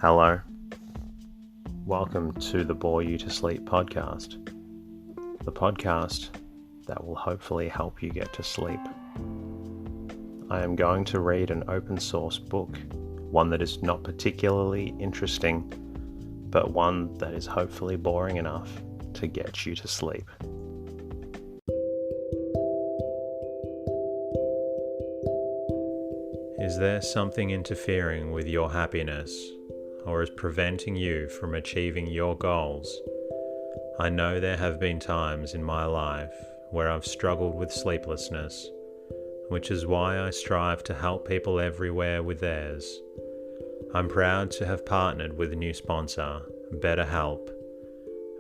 Hello. Welcome to the Bore You to Sleep podcast. The podcast that will hopefully help you get to sleep. I am going to read an open source book, one that is not particularly interesting, but one that is hopefully boring enough to get you to sleep. Is there something interfering with your happiness, or is preventing you from achieving your goals? I know there have been times in my life where I've struggled with sleeplessness, which is why I strive to help people everywhere with theirs. I'm proud to have partnered with a new sponsor, BetterHelp.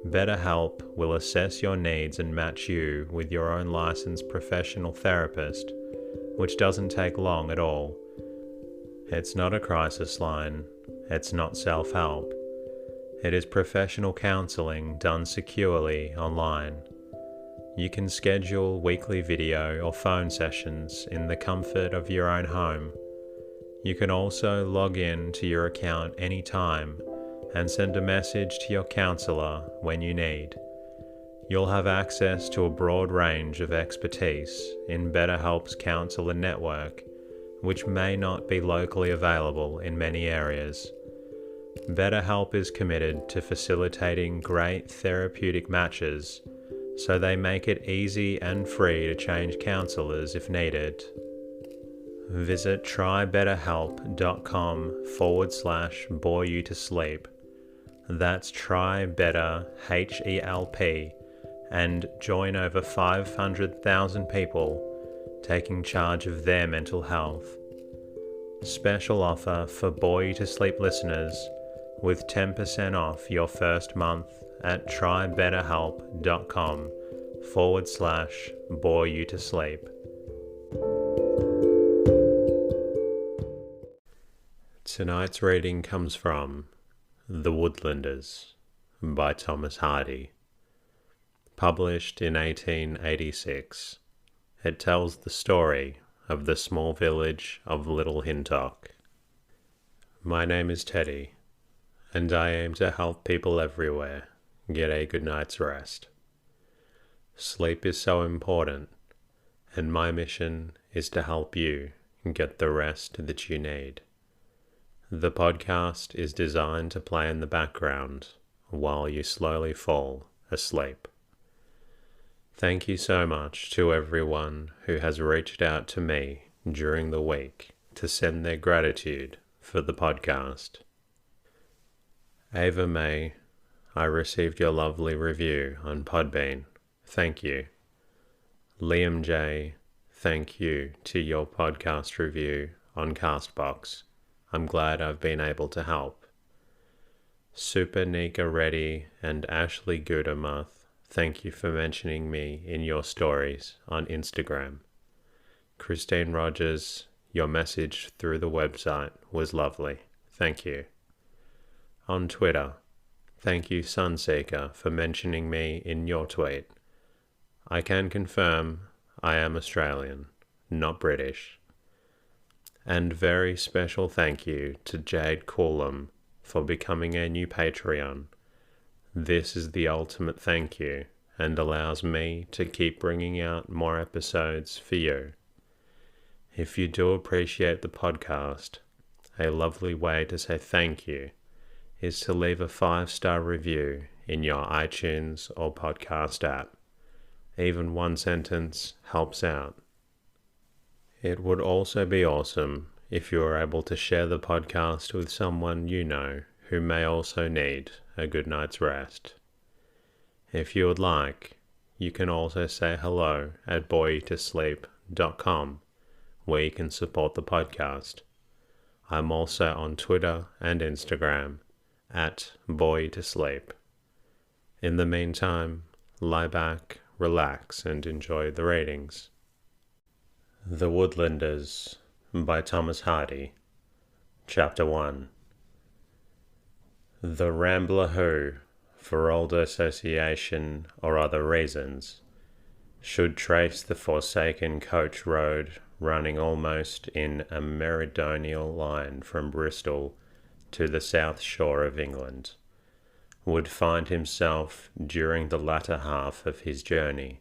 BetterHelp will assess your needs and match you with your own licensed professional therapist, which doesn't take long at all. It's not a crisis line. It's not self-help. It is professional counseling done securely online. You can schedule weekly video or phone sessions in the comfort of your own home. You can also log in to your account anytime and send a message to your counselor when you need. You'll have access to a broad range of expertise in BetterHelp's counselor network, which may not be locally available in many areas. BetterHelp is committed to facilitating great therapeutic matches, so they make it easy and free to change counselors if needed. Visit trybetterhelp.com/bore you to sleep. That's TryBetterHelp, and join over 500,000 people taking charge of their mental health. Special offer for Bore You to Sleep listeners with 10% off your first month at trybetterhelp.com/bore you to sleep. Tonight's reading comes from The Woodlanders by Thomas Hardy. Published in 1886, it tells the story of the small village of Little Hintock. My name is Teddy, and I aim to help people everywhere get a good night's rest. Sleep is so important, and my mission is to help you get the rest that you need. The podcast is designed to play in the background while you slowly fall asleep. Thank you so much to everyone who has reached out to me during the week to send their gratitude for the podcast. Ava May, I received your lovely review on Podbean. Thank you. Liam J, thank you to your podcast review on Castbox. I'm glad I've been able to help. Super Nika Reddy and Ashley Gudermuth, thank you for mentioning me in your stories on Instagram. Christine Rogers, your message through the website was lovely. Thank you. On Twitter, thank you Sunseeker for mentioning me in your tweet. I can confirm I am Australian, not British. And very special thank you to Jade Coolum for becoming a new Patreon. This is the ultimate thank you and allows me to keep bringing out more episodes for you. If you do appreciate the podcast, a lovely way to say thank you is to leave a 5-star review in your iTunes or podcast app. Even one sentence helps out. It would also be awesome if you were able to share the podcast with someone you know who may also need a good night's rest. If you would like, you can also say hello at boreyoutosleep.com, where you can support the podcast. I'm also on Twitter and Instagram at boreyoutosleep. In the meantime, lie back, relax, and enjoy the readings. The Woodlanders by Thomas Hardy. Chapter 1. The rambler who, for old association or other reasons, should trace the forsaken coach road running almost in a meridional line from Bristol to the south shore of England, would find himself during the latter half of his journey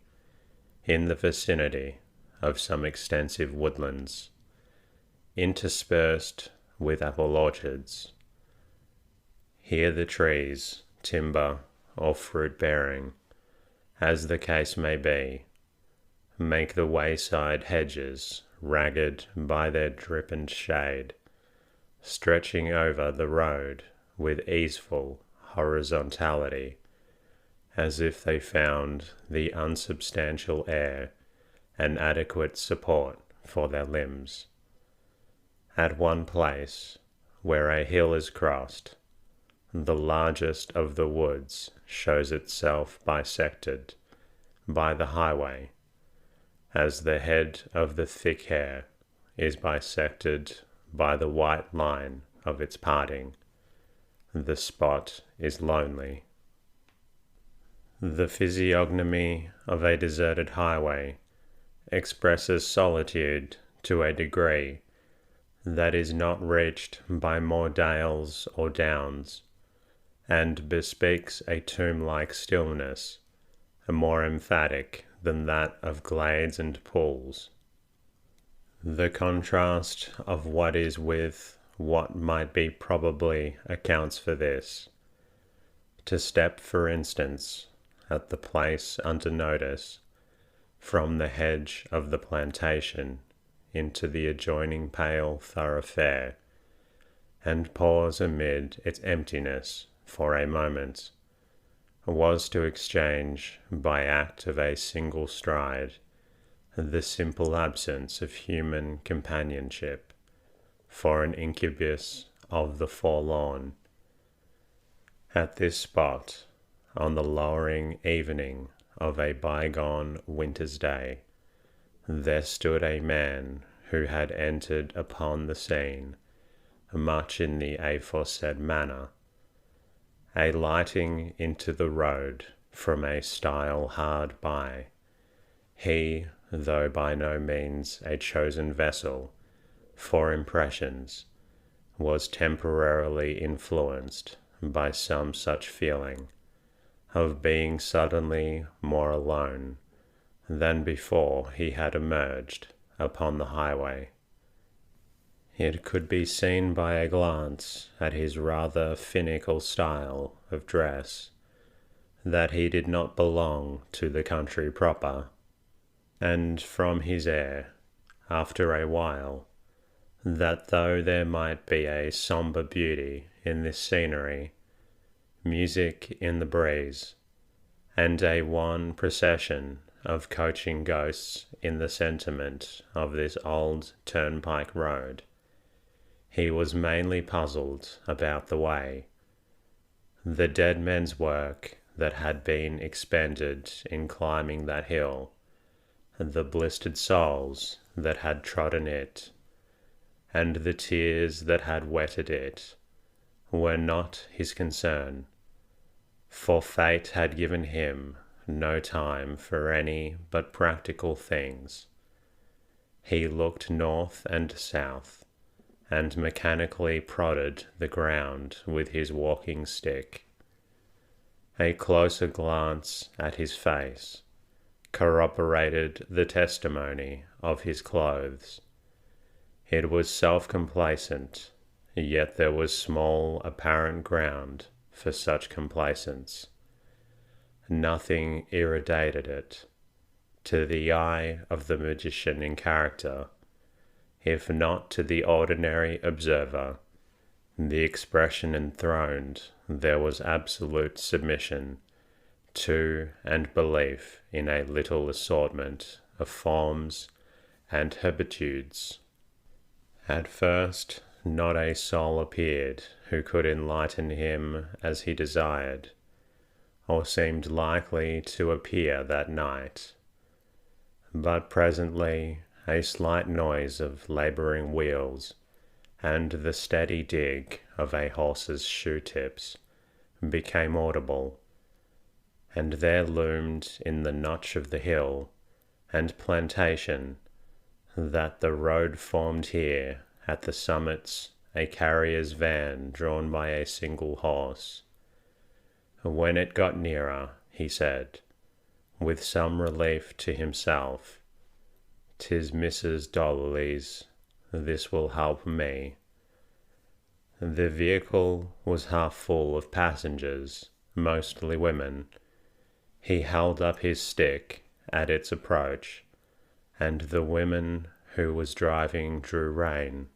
in the vicinity of some extensive woodlands, interspersed with apple orchards. Here the trees, timber, or fruit-bearing, as the case may be, make the wayside hedges ragged by their drippant shade, stretching over the road with easeful horizontality, as if they found the unsubstantial air an adequate support for their limbs. At one place, where a hill is crossed, the largest of the woods shows itself bisected by the highway, as the head of the thick hair is bisected by the white line of its parting. The spot is lonely. The physiognomy of a deserted highway expresses solitude to a degree that is not reached by more dales or downs, and bespeaks a tomb-like stillness, more emphatic than that of glades and pools. The contrast of what is with what might be probably accounts for this. To step, for instance, at the place under notice, from the hedge of the plantation into the adjoining pale thoroughfare, and pause amid its emptiness for a moment, was to exchange, by act of a single stride, the simple absence of human companionship for an incubus of the forlorn. At this spot, on the lowering evening of a bygone winter's day, there stood a man who had entered upon the scene much in the aforesaid manner, alighting into the road from a stile hard by. He, though by no means a chosen vessel for impressions, was temporarily influenced by some such feeling of being suddenly more alone than before he had emerged upon the highway. It could be seen by a glance at his rather finical style of dress that he did not belong to the country proper, and from his air, after a while, that though there might be a sombre beauty in this scenery, music in the breeze, and a wan procession of coaching ghosts in the sentiment of this old turnpike road, he was mainly puzzled about the way. The dead men's work that had been expended in climbing that hill, the blistered soles that had trodden it, and the tears that had wetted it, were not his concern, for fate had given him no time for any but practical things. He looked north and south, and mechanically prodded the ground with his walking stick. A closer glance at his face corroborated the testimony of his clothes. It was self-complacent, yet there was small apparent ground for such complacence. Nothing irradiated it, to the eye of the magician in character, if not to the ordinary observer. The expression enthroned there was absolute submission to and belief in a little assortment of forms and habitudes. At first, not a soul appeared who could enlighten him as he desired, or seemed likely to appear that night. But presently a slight noise of labouring wheels, and the steady dig of a horse's shoe-tips, became audible, and there loomed in the notch of the hill and plantation that the road formed here at the summits a carrier's van drawn by a single horse. When it got nearer, he said, with some relief to himself, "'Tis Mrs. Donnelly's. This will help me." The vehicle was half full of passengers, mostly women. He held up his stick at its approach, and the woman who was driving drew rein.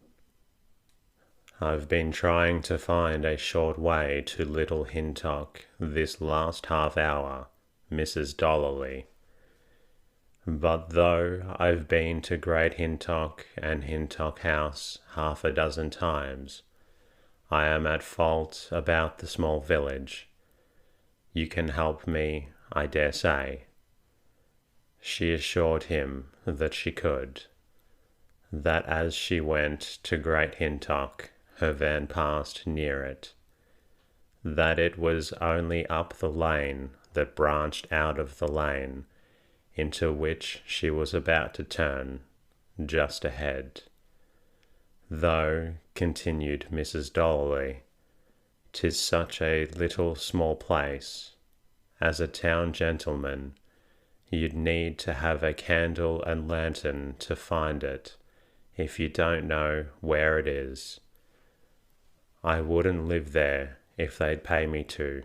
"I've been trying to find a short way to Little Hintock this last half hour, Mrs. Donnelly. But though I've been to Great Hintock and Hintock House half a dozen times, I am at fault about the small village. You can help me, I dare say." She assured him that she could, that as she went to Great Hintock, her van passed near it, that it was only up the lane that branched out of the lane into which she was about to turn, just ahead. "Though," continued Mrs. Donnelly, "'tis such a little small place. As a town gentleman, you'd need to have a candle and lantern to find it, if you don't know where it is. I wouldn't live there if they'd pay me to.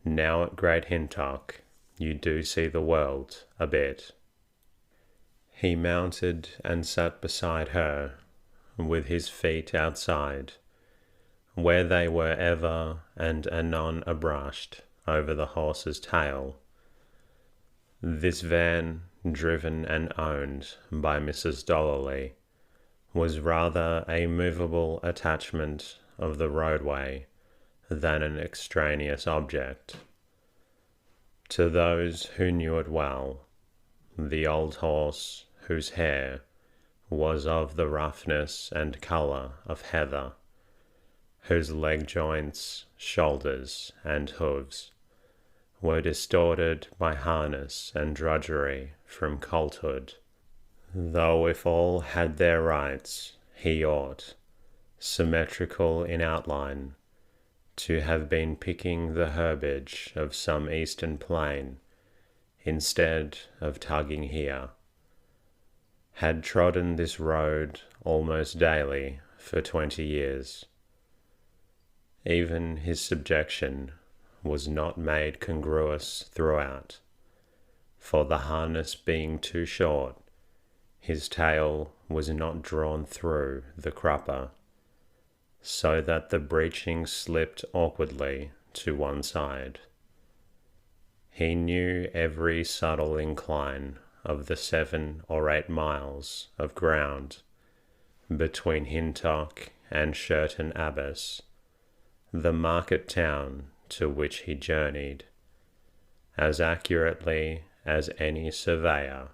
Now at Great Hintock, you do see the world a bit." He mounted and sat beside her, with his feet outside, where they were ever and anon abrushed over the horse's tail. This van, driven and owned by Mrs. Donnelly, was rather a movable attachment of the roadway than an extraneous object. To those who knew it well, the old horse, whose hair was of the roughness and colour of heather, whose leg joints, shoulders, and hoofs were distorted by harness and drudgery from colthood, though if all had their rights, he ought, symmetrical in outline, to have been picking the herbage of some eastern plain instead of tugging here, had trodden this road almost daily for 20 years. Even his subjection was not made congruous throughout, for the harness being too short, his tail was not drawn through the crupper, so that the breeching slipped awkwardly to one side. He knew every subtle incline of the 7 or 8 miles of ground between Hintock and Sherton Abbas, the market town to which he journeyed, as accurately as any surveyor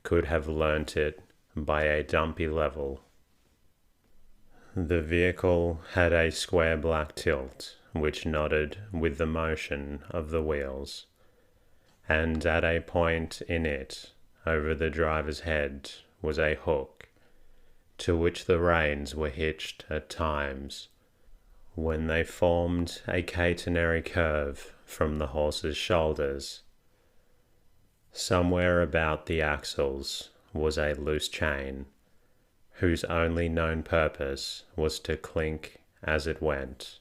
could have learnt it by a dumpy level. The vehicle had a square black tilt which nodded with the motion of the wheels, and at a point in it, over the driver's head, was a hook, to which the reins were hitched at times, when they formed a catenary curve from the horse's shoulders. Somewhere about the axles was a loose chain, whose only known purpose was to clink as it went.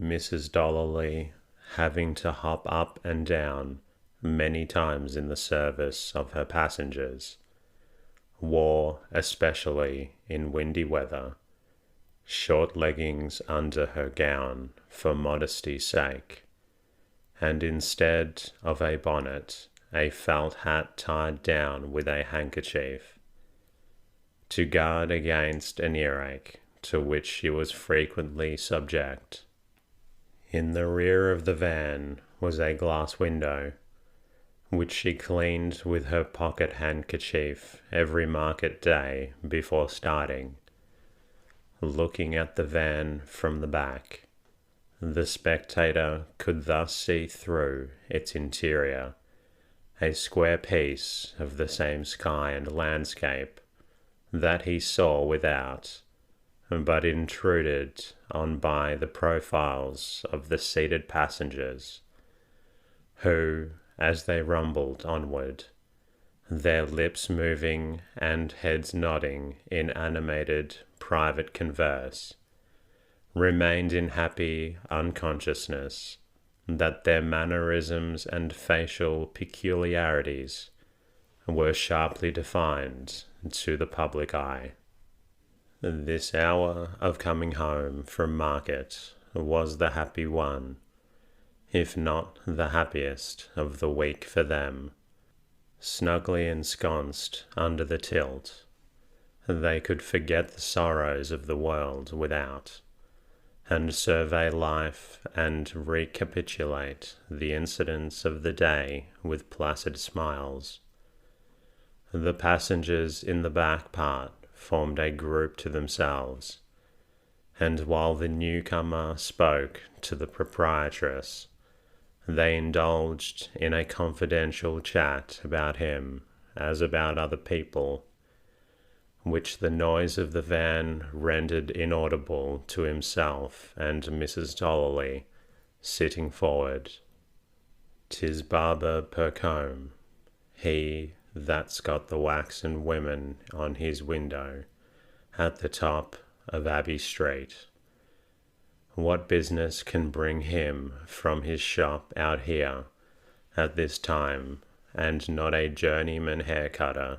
Mrs. Donnelly, having to hop up and down many times in the service of her passengers, wore, especially in windy weather, short leggings under her gown for modesty's sake, and instead of a bonnet, a felt hat tied down with a handkerchief, to guard against an earache to which she was frequently subject. In the rear of the van was a glass window, which she cleaned with her pocket handkerchief every market day before starting. Looking at the van from the back, the spectator could thus see through its interior a square piece of the same sky and landscape that he saw without, but intruded on by the profiles of the seated passengers, who, as they rumbled onward, their lips moving and heads nodding in animated private converse, remained in happy unconsciousness that their mannerisms and facial peculiarities were sharply defined to the public eye. This hour of coming home from market was the happy one, if not the happiest of the week for them. Snugly ensconced under the tilt, they could forget the sorrows of the world without, and survey life and recapitulate the incidents of the day with placid smiles. The passengers in the back part formed a group to themselves, and while the newcomer spoke to the proprietress, they indulged in a confidential chat about him as about other people, which the noise of the van rendered inaudible to himself and Mrs. Dolly, sitting forward. "'Tis Barber Percombe, he that's got the waxen women on his window at the top of Abbey Street. What business can bring him from his shop out here at this time, and not a journeyman hair-cutter,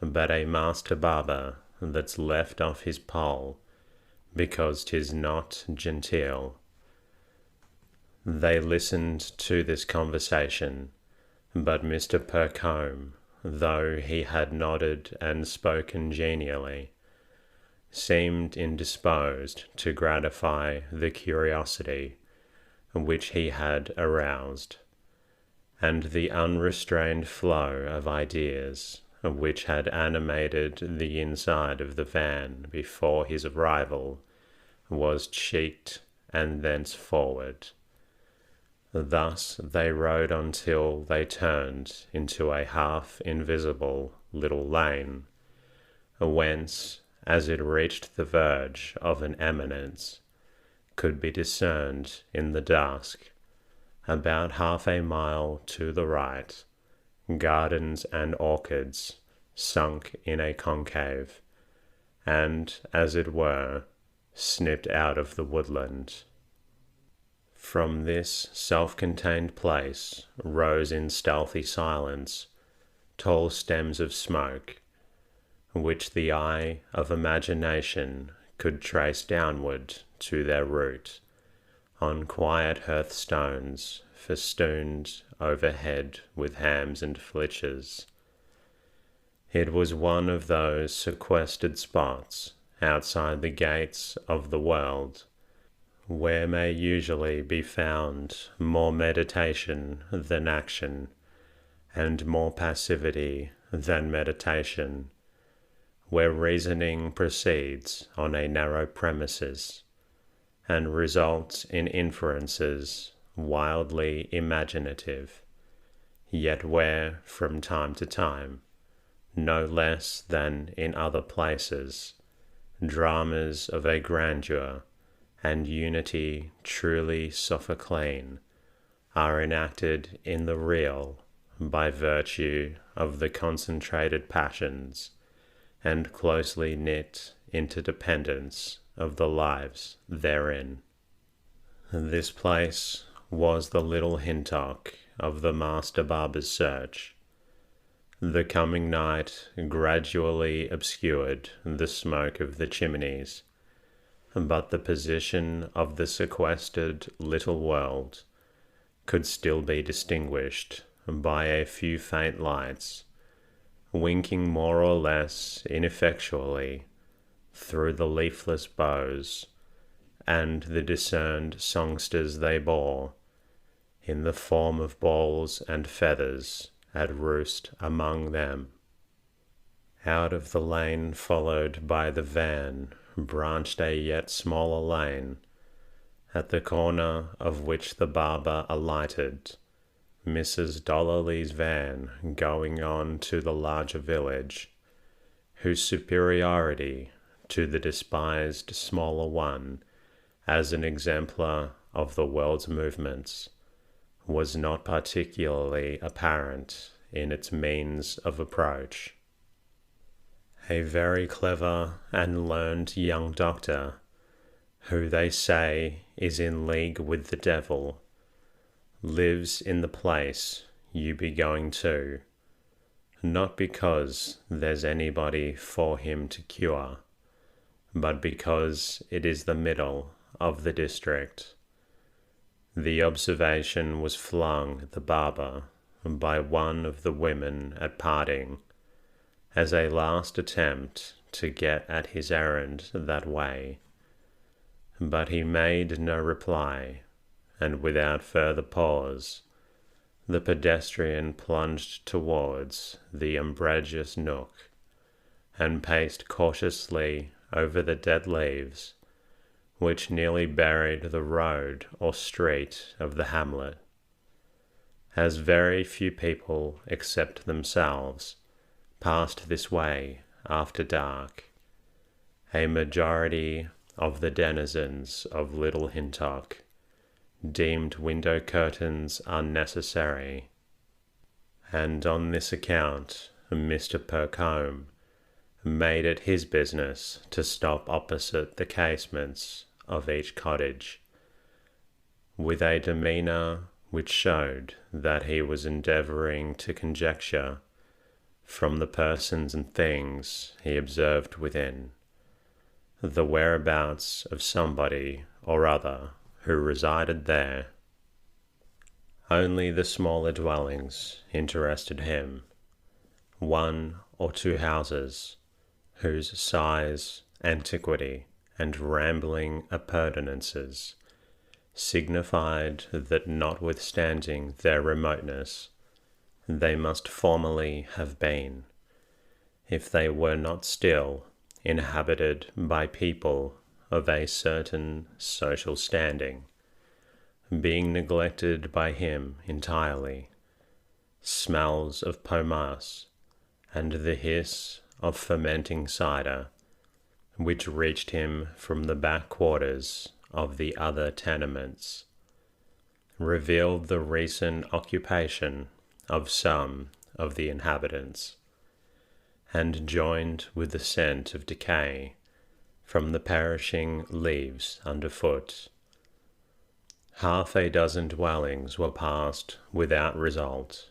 but a master barber that's left off his pole because 'tis not genteel?" They listened to this conversation, but Mr. Percombe, though he had nodded and spoken genially, seemed indisposed to gratify the curiosity which he had aroused, and the unrestrained flow of ideas which had animated the inside of the van before his arrival was checked and thenceforward. Thus they rode until they turned into a half-invisible little lane, whence, as it reached the verge of an eminence, could be discerned in the dusk, about half a mile to the right, gardens and orchards sunk in a concave, and, as it were, snipped out of the woodland. From this self-contained place rose in stealthy silence tall stems of smoke, which the eye of imagination could trace downward to their root, on quiet hearthstones festooned overhead with hams and flitches. It was one of those sequestered spots outside the gates of the world, where may usually be found more meditation than action, and more passivity than meditation, where reasoning proceeds on a narrow premises, and results in inferences wildly imaginative, yet where, from time to time, no less than in other places, dramas of a grandeur and unity truly Sophoclean are enacted in the real by virtue of the concentrated passions and closely knit interdependence of the lives therein. This place was the Little Hintock of the master barber's search. The coming night gradually obscured the smoke of the chimneys, but the position of the sequestered little world could still be distinguished by a few faint lights, winking more or less ineffectually through the leafless boughs, and the discerned songsters they bore, in the form of balls and feathers, at roost among them. Out of the lane followed by the van branched a yet smaller lane, at the corner of which the barber alighted, Mrs. Dollarly's van going on to the larger village, whose superiority to the despised smaller one as an exemplar of the world's movements was not particularly apparent in its means of approach. A very clever and learned young doctor, who they say is in league with the devil, lives in the place you be going to, not because there's anybody for him to cure, but because it is the middle of the district. The observation was flung at the barber by one of the women at parting, as a last attempt to get at his errand that way. But he made no reply, and without further pause, the pedestrian plunged towards the umbrageous nook, and paced cautiously over the dead leaves, which nearly buried the road or street of the hamlet. As very few people except themselves passed this way after dark, a majority of the denizens of Little Hintock deemed window curtains unnecessary, and on this account Mr. Percombe made it his business to stop opposite the casements of each cottage, with a demeanour which showed that he was endeavouring to conjecture, from the persons and things he observed within, the whereabouts of somebody or other who resided there. Only the smaller dwellings interested him, one or two houses, whose size, antiquity, and rambling appurtenances signified that notwithstanding their remoteness, they must formerly have been, if they were not still, inhabited by people of a certain social standing, being neglected by him entirely. Smells of pomace and the hiss of fermenting cider, which reached him from the back quarters of the other tenements, revealed the recent occupation of some of the inhabitants, and joined with the scent of decay from the perishing leaves underfoot. Half a dozen dwellings were passed without result.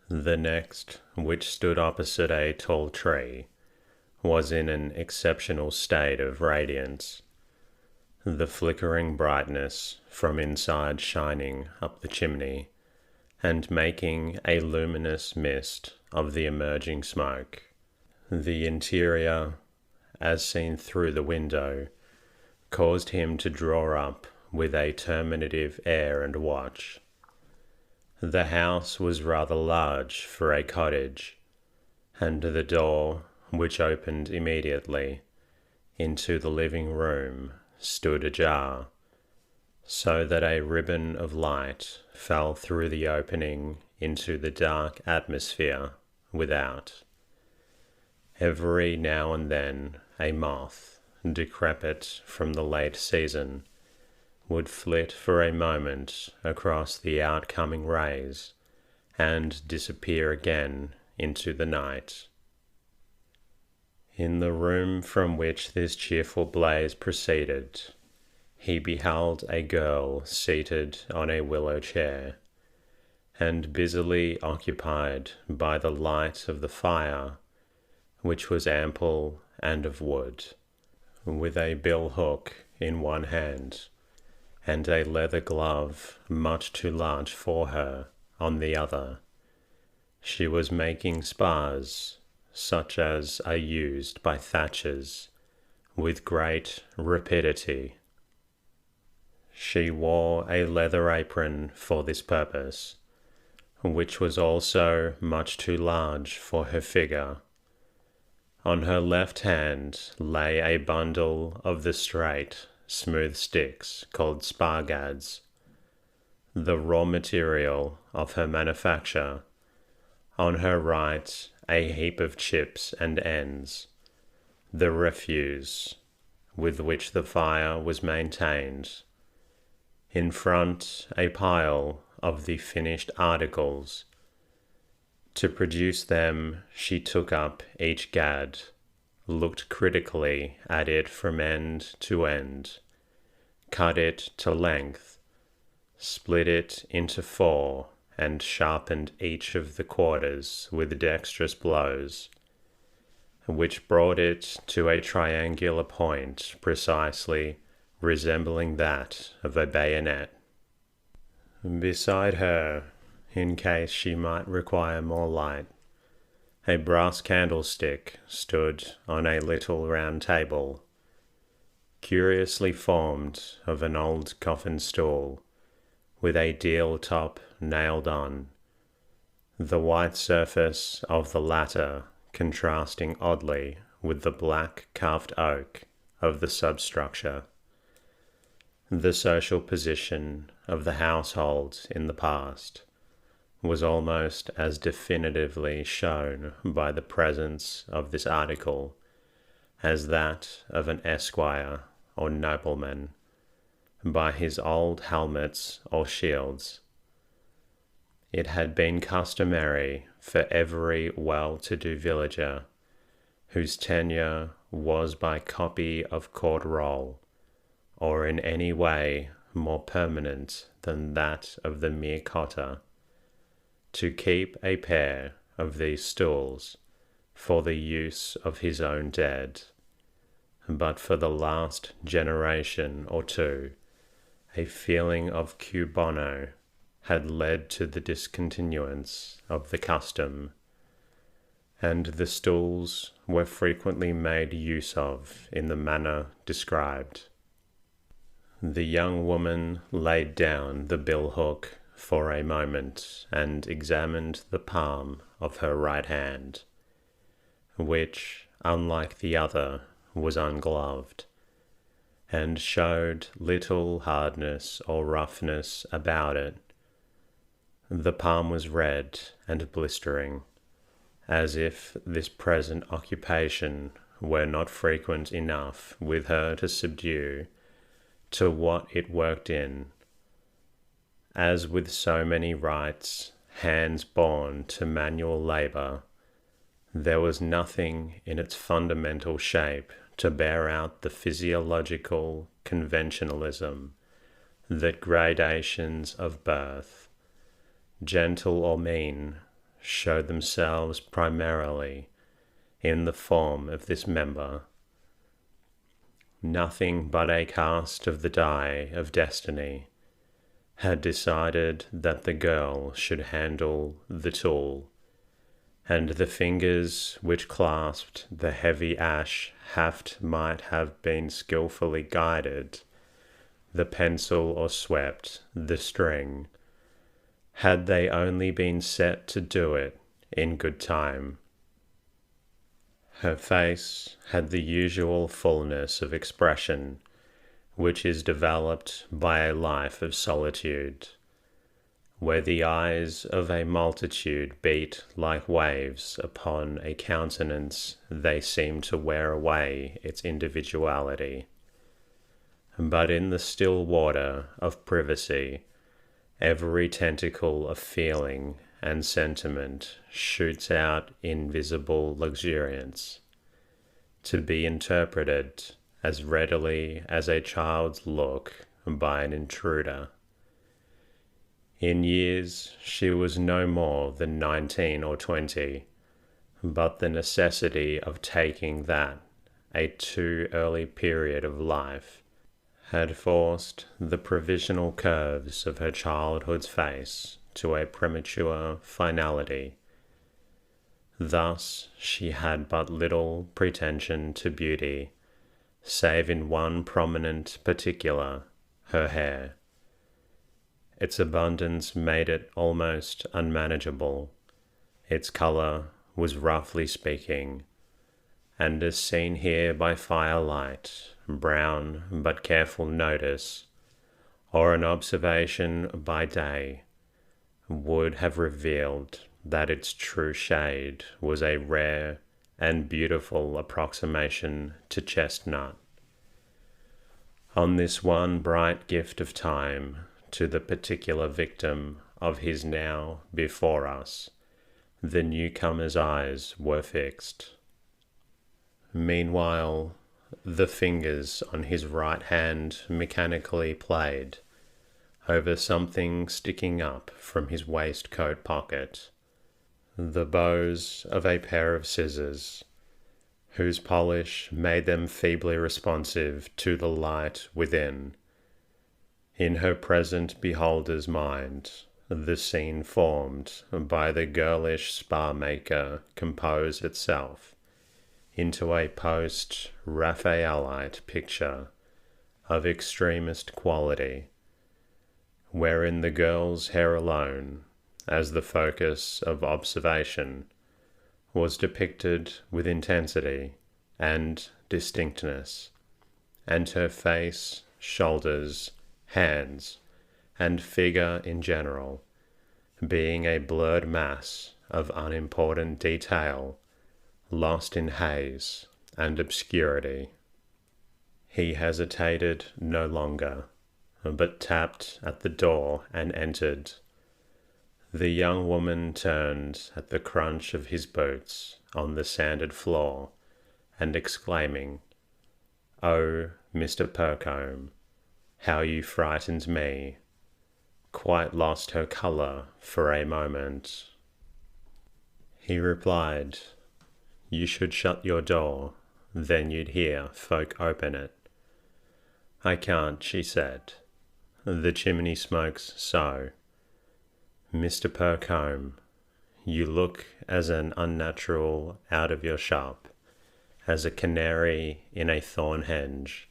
The next, which stood opposite a tall tree, was in an exceptional state of radiance, the flickering brightness from inside shining up the chimney and making a luminous mist of the emerging smoke. The interior, as seen through the window, caused him to draw up with a terminative air and watch. The house was rather large for a cottage, and the door, which opened immediately into the living room, stood ajar, so that a ribbon of light fell through the opening into the dark atmosphere without. Every now and then a moth, decrepit from the late season, would flit for a moment across the outcoming rays and disappear again into the night. In the room from which this cheerful blaze proceeded, he beheld a girl seated on a willow chair, and busily occupied by the light of the fire, which was ample and of wood, with a bill-hook in one hand, and a leather glove much too large for her on the other. She was making spars, such as are used by thatchers, with great rapidity. She wore a leather apron for this purpose, which was also much too large for her figure. On her left hand lay a bundle of the straight, smooth sticks called spar-gads, the raw material of her manufacture. On her right, a heap of chips and ends, the refuse with which the fire was maintained. In front, a pile of the finished articles. To produce them, she took up each gad, looked critically at it from end to end, cut it to length, split it into 4, and sharpened each of the quarters with dexterous blows, which brought it to a triangular point precisely resembling that of a bayonet. Beside her, in case she might require more light, a brass candlestick stood on a little round table, curiously formed of an old coffin stool, with a deal top nailed on, the white surface of the latter contrasting oddly with the black carved oak of the substructure. The social position of the household in the past was almost as definitively shown by the presence of this article as that of an esquire or nobleman by his old helmets or shields. It had been customary for every well-to-do villager whose tenure was by copy of court roll, or in any way more permanent than that of the mere cotter, to keep a pair of these stools for the use of his own dead. But for the last generation or two, a feeling of cui bono had led to the discontinuance of the custom, and the stools were frequently made use of in the manner described. The young woman laid down the bill-hook for a moment and examined the palm of her right hand, which, unlike the other, was ungloved, and showed little hardness or roughness about it. The palm was red and blistering, as if this present occupation were not frequent enough with her to subdue to what it worked in. As with so many rights, hands born to manual labour, there was nothing in its fundamental shape to bear out the physiological conventionalism that gradations of birth, gentle or mean, show themselves primarily in the form of this member. Nothing but a cast of the die of destiny had decided that the girl should handle the tool, and the fingers which clasped the heavy ash haft might have been skilfully guided, the pencil or swept the string, had they only been set to do it in good time. Her face had the usual fullness of expression which is developed by a life of solitude, where the eyes of a multitude beat like waves upon a countenance they seem to wear away its individuality. But in the still water of privacy, every tentacle of feeling and sentiment shoots out in visible luxuriance, to be interpreted as readily as a child's look by an intruder. In years she was no more than 19 or 20, but the necessity of taking that, a too early period of life, had forced the provisional curves of her childhood's face to a premature finality. Thus she had but little pretension to beauty, save in one prominent particular, her hair. Its abundance made it almost unmanageable. Its colour was, roughly speaking, and as seen here by firelight, brown, but careful notice, or an observation by day, would have revealed that its true shade was a rare and beautiful approximation to chestnut. On this one bright gift of time to the particular victim of his now before us, the newcomer's eyes were fixed. Meanwhile, the fingers on his right hand mechanically played over something sticking up from his waistcoat pocket, the bows of a pair of scissors, whose polish made them feebly responsive to the light within. In her present beholder's mind, the scene formed by the girlish spa-maker composed itself into a post-Raphaelite picture of extremest quality, wherein the girl's hair alone, as the focus of observation, was depicted with intensity and distinctness, and her face, shoulders, hands, and figure in general, being a blurred mass of unimportant detail, lost in haze and obscurity. He hesitated no longer, but tapped at the door and entered. The young woman turned at the crunch of his boots on the sanded floor, and exclaiming, "Oh, Mr. Percombe, how you frightened me," quite lost her colour for a moment. He replied, "You should shut your door, then you'd hear folk open it." "I can't," she said. "The chimney smokes so." "Mr. Percombe, you look as an unnatural out of your shop, as a canary in a thorn hedge.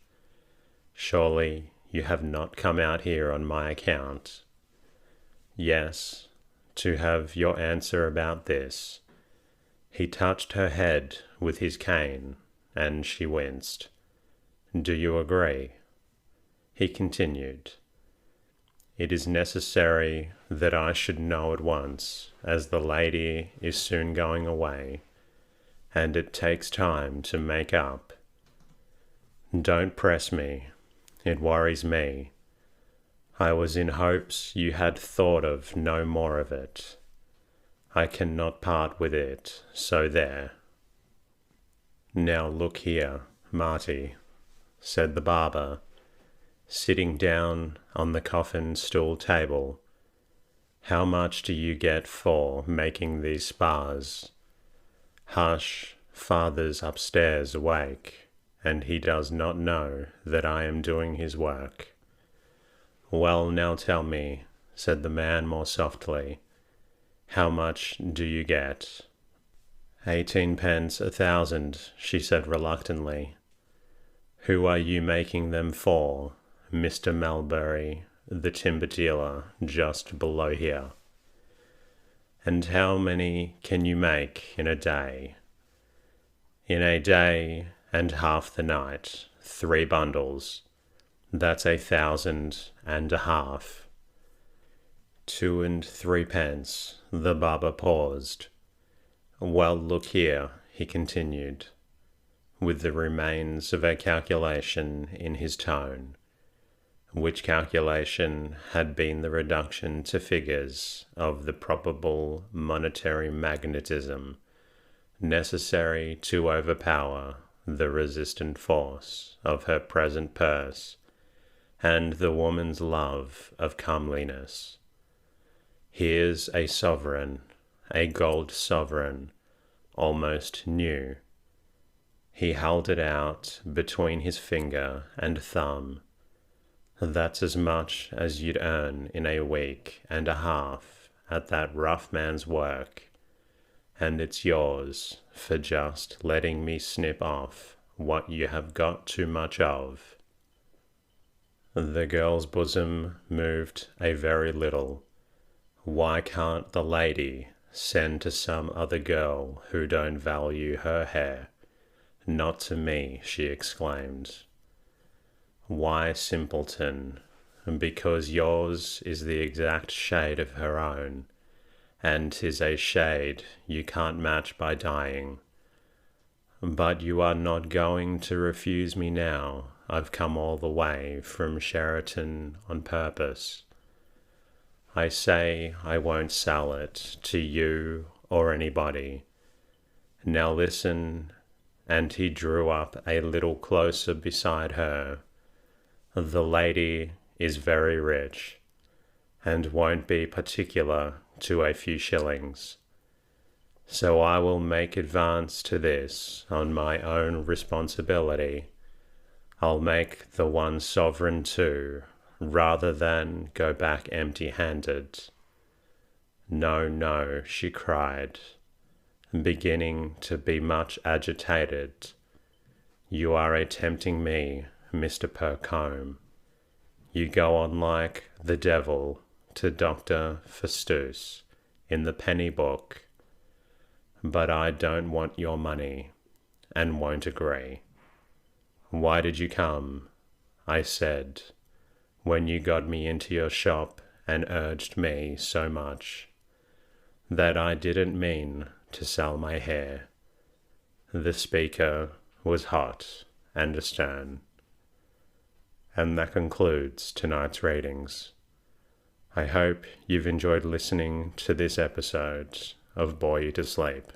Surely you have not come out here on my account?" "Yes, to have your answer about this." He touched her head with his cane, and she winced. "Do you agree?" He continued, "It is necessary that I should know at once, as the lady is soon going away, and it takes time to make up." "Don't press me. It worries me. I was in hopes you had thought of no more of it. I cannot part with it, so there." "Now look here, Marty," said the barber, sitting down on the coffin stool table. "How much do you get for making these spars? Hush, father's upstairs awake, and he does not know that I am doing his work." "Well, now tell me," said the man more softly, "how much do you get?" 18 pence 1,000, she said reluctantly. "Who are you making them for?" "Mr. Melbury, the timber dealer just below here." "And how many can you make in a day?" "In a day and half the night, 3 bundles. That's 1,500. 2 and 3 pence. The barber paused. "Well, look here," he continued, with the remains of a calculation in his tone, which calculation had been the reduction to figures of the probable monetary magnetism necessary to overpower the resistant force of her present purse and the woman's love of comeliness. "Here's a sovereign, a gold sovereign, almost new." He held it out between his finger and thumb. "That's as much as you'd earn in a week and a half at that rough man's work, and it's yours for just letting me snip off what you have got too much of." The girl's bosom moved a very little. Why can't the lady send to some other girl who don't value her hair? Not to me, she exclaimed. "Why, simpleton? Because yours is the exact shade of her own, and 'tis a shade you can't match by dying. But you are not going to refuse me now. I've come all the way from Sheraton on purpose. I say I won't sell it to you or anybody. Now listen," and he drew up a little closer beside her. "The lady is very rich, and won't be particular to a few shillings. So I will make advance to this on my own responsibility. I'll make the 1 sovereign too, rather than go back empty-handed." "No, no," she cried, beginning to be much agitated. "You are tempting me, Mr. Percombe. You go on like the devil to Dr. Faustus in the penny book. But I don't want your money, and won't agree. Why did you come?" I said, "when you got me into your shop and urged me so much that I didn't mean to sell my hair?" The speaker was hot and astern. And that concludes tonight's readings. I hope you've enjoyed listening to this episode of Bore You to Sleep.